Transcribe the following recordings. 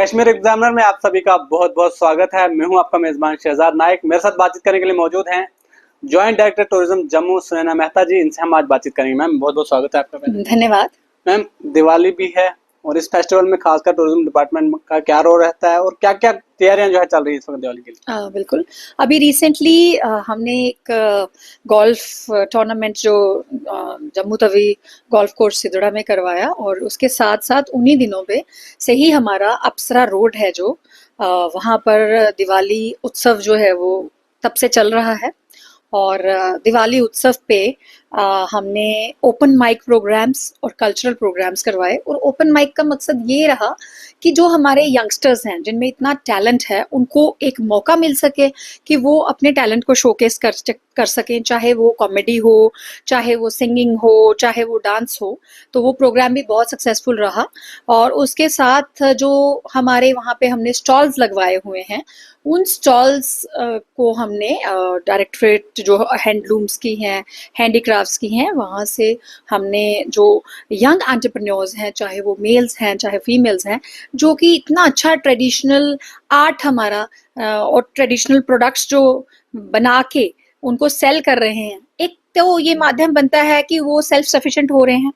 Kashmir examiner में आप सभी का बहुत बहुत स्वागत है। मैं हूं आपका मेजबान शहजाद नाइक। मेरे साथ बातचीत करने के लिए मौजूद हैं joint director tourism Jammu Sunaina Mehta ji. इनसे हम आज बातचीत करेंगे। मैम बहुत बहुत स्वागत है आपका। धन्यवाद। मैम, दिवाली भी है और इस फेस्टिवल में खासकर टूरिज्म डिपार्टमेंट का क्या रोल रहता है और क्या क्या तैयारियां जो है चल रही है इस वक्त दिवाली के लिए? बिल्कुल। अभी रिसेंटली हमने एक गोल्फ टूर्नामेंट जो जम्मू तवी गोल्फ कोर्स सिदड़ा में करवाया और उसके साथ साथ उन्हीं दिनों पे से ही हमारा अप्सरा रोड है जो वहाँ पर दिवाली उत्सव जो है वो तब से चल रहा है। और दिवाली उत्सव पे हमने ओपन माइक प्रोग्राम्स और कल्चरल प्रोग्राम्स करवाए। और ओपन माइक का मकसद ये रहा कि जो हमारे यंगस्टर्स हैं जिनमें इतना टैलेंट है उनको एक मौका मिल सके कि वो अपने टैलेंट को शोकेस कर सकें, चाहे वो कॉमेडी हो, चाहे वो सिंगिंग हो, चाहे वो डांस हो। तो वो प्रोग्राम भी बहुत सक्सेसफुल रहा। और उसके साथ जो हमारे वहाँ पे हमने स्टॉल्स लगवाए हुए हैं उन स्टॉल्स को हमने डायरेक्टरेट जो हैंडलूम्स की हैं, हैंडीक्राफ्ट्स की हैं, वहाँ से हमने जो यंग एंटरप्रेन्योर्स हैं, चाहे वो मेल्स हैं चाहे फीमेल्स हैं, जो कि इतना अच्छा ट्रेडिशनल आर्ट हमारा और ट्रेडिशनल प्रोडक्ट्स जो बना के उनको सेल कर रहे हैं, एक तो ये माध्यम बनता है कि वो सेल्फ सफिशिएंट हो रहे हैं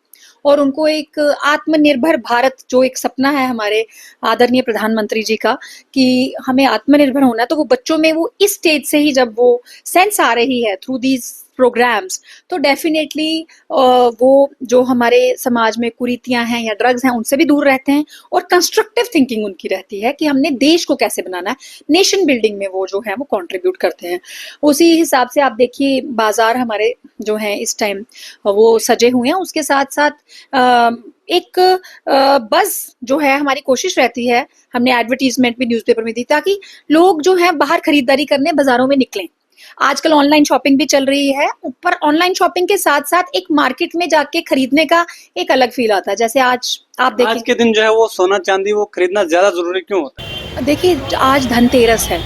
और उनको एक आत्मनिर्भर भारत जो एक सपना है हमारे आदरणीय प्रधानमंत्री जी का कि हमें आत्मनिर्भर होना, तो वो बच्चों में वो इस स्टेज से ही जब वो सेंस आ रही है थ्रू दीज प्रोग्राम्स, तो डेफिनेटली वो जो हमारे समाज में कुरीतियां हैं या ड्रग्स हैं उनसे भी दूर रहते हैं और कंस्ट्रक्टिव थिंकिंग उनकी रहती है कि हमने देश को कैसे बनाना है। नेशन बिल्डिंग में वो जो है वो कंट्रीब्यूट करते हैं। उसी हिसाब से आप देखिए बाजार हमारे जो हैं इस टाइम वो सजे हुए हैं। उसके साथ साथ एक बस जो है हमारी कोशिश रहती है, हमने एडवर्टीजमेंट भी न्यूज़पेपर में दी ताकि लोग जो है बाहर खरीदारी करने बाजारों में निकलें। आजकल ऑनलाइन शॉपिंग भी चल रही है, पर ऑनलाइन शॉपिंग के साथ साथ एक मार्केट में जाके खरीदने का एक अलग फील आता है। जैसे आज आप देखिए, आज के दिन जो है वो सोना चांदी वो खरीदना ज्यादा जरूरी क्यों होता है? देखिए आज धनतेरस है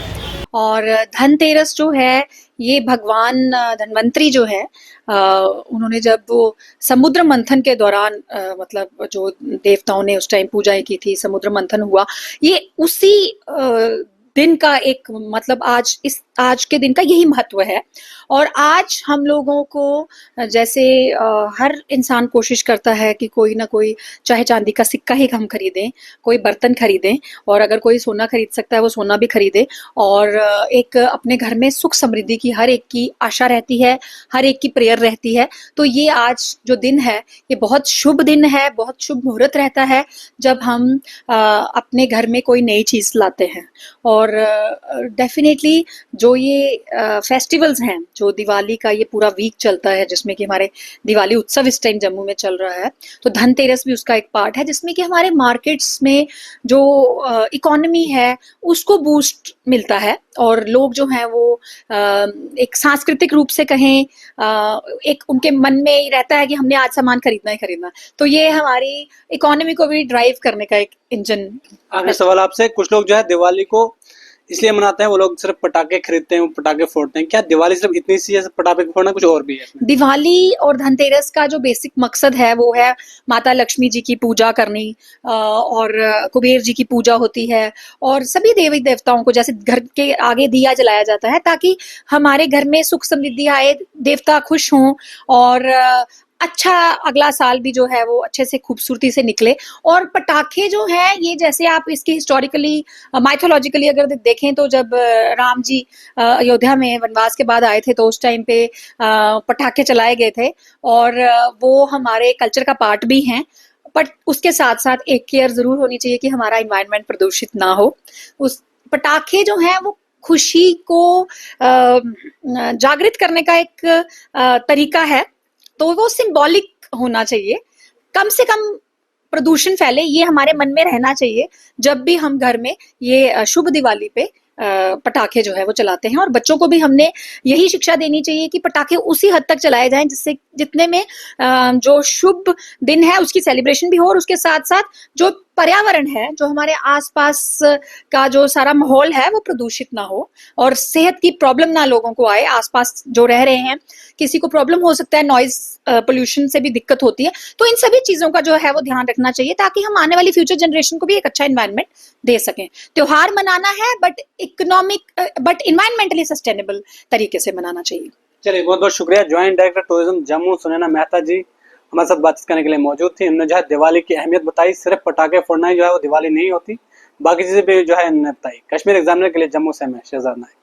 और धनतेरस जो है ये भगवान धन्वंतरी जो है उन्होंने जब वो समुद्र मंथन के दौरान मतलब जो देवताओं ने उस टाइम पूजाएं की थी, समुद्र मंथन हुआ, ये उसी दिन का एक मतलब आज के दिन का यही महत्व है। और आज हम लोगों को जैसे हर इंसान कोशिश करता है कि कोई ना कोई चाहे चांदी का सिक्का ही हम खरीदें, कोई बर्तन खरीदें, और अगर कोई सोना खरीद सकता है वो सोना भी खरीदे। और एक अपने घर में सुख समृद्धि की हर एक की आशा रहती है, हर एक की प्रेयर रहती है। तो ये आज जो दिन है ये बहुत शुभ दिन है, बहुत शुभ मुहूर्त रहता है जब हम अपने घर में कोई नई चीज लाते हैं। और डेफिनेटली जो ये फेस्टिवल्स हैं, जो दिवाली का ये पूरा वीक चलता है जिसमें कि हमारे दिवाली उत्सव इस टाइम जम्मू में चल रहा है, तो धनतेरस भी उसका एक पार्ट है जिसमें कि हमारे मार्केट्स में जो इकोनॉमी है उसको बूस्ट मिलता है और लोग जो हैं वो एक सांस्कृतिक रूप से कहें एक उनके मन में ही रहता है कि हमने आज सामान खरीदना ही खरीदना। तो ये हमारी इकोनॉमी को भी ड्राइव करने का एक इंजन। आखिरी सवाल आपसे, कुछ लोग जो है दिवाली को इसलिए मनाते हैं, वो लोग सिर्फ पटाखे खरीदते हैं, वो पटाखे फोड़ते हैं। क्या दिवाली सिर्फ इतनी सी है पटाखे फोड़ना, कुछ और भी है इसमें? दिवाली और धनतेरस का जो बेसिक मकसद है वो है माता लक्ष्मी जी की पूजा करनी और कुबेर जी की पूजा होती है और सभी देवी देवताओं को जैसे घर के आगे दिया जलाया जाता है ताकि हमारे घर में सुख समृद्धि आए, देवता खुश हों और अच्छा अगला साल भी जो है वो अच्छे से खूबसूरती से निकले। और पटाखे जो है ये जैसे आप इसकी हिस्टोरिकली माइथोलॉजिकली अगर देखें तो जब राम जी अयोध्या में वनवास के बाद आए थे तो उस टाइम पे पटाखे चलाए गए थे और वो हमारे कल्चर का पार्ट भी हैं। बट उसके साथ साथ एक केयर जरूर होनी चाहिए कि हमारा इन्वायरमेंट प्रदूषित ना हो। उस पटाखे जो हैं वो खुशी को जागृत करने का एक तरीका है, तो वो सिंबॉलिक होना चाहिए। कम से कम प्रदूषण फैले ये हमारे मन में रहना चाहिए जब भी हम घर में ये शुभ दिवाली पे पटाखे जो है वो चलाते हैं। और बच्चों को भी हमने यही शिक्षा देनी चाहिए कि पटाखे उसी हद तक चलाए जाएं जिससे जितने में जो शुभ दिन है उसकी सेलिब्रेशन भी हो और उसके साथ साथ जो पर्यावरण है, जो हमारे आसपास का जो सारा माहौल है वो प्रदूषित ना हो और सेहत की प्रॉब्लम ना लोगों को आए। आसपास जो रह रहे हैं किसी को प्रॉब्लम हो सकता है, नॉइज पोल्यूशन से भी दिक्कत होती है, तो इन सभी चीजों का जो है वो ध्यान रखना चाहिए ताकि हम आने वाली फ्यूचर जनरेशन को भी एक अच्छा एनवायरनमेंट दे सकें। त्योहार मनाना है बट इन्वायरमेंटली सस्टेनेबल तरीके से मनाना चाहिए। चलिए, बहुत बहुत शुक्रिया। Joint director tourism Jammu Sunaina Mehta ji हमारे साथ बातचीत करने के लिए मौजूद थी। इन्होंने जो है दिवाली की अहमियत बताई, सिर्फ पटाखे फोड़ना ही जो है वो दिवाली नहीं होती, बाकी चीजें भी जो है इन्होंने बताई। कश्मीर एग्जामिनर के लिए जम्मू से मैं शहजाद नाइक।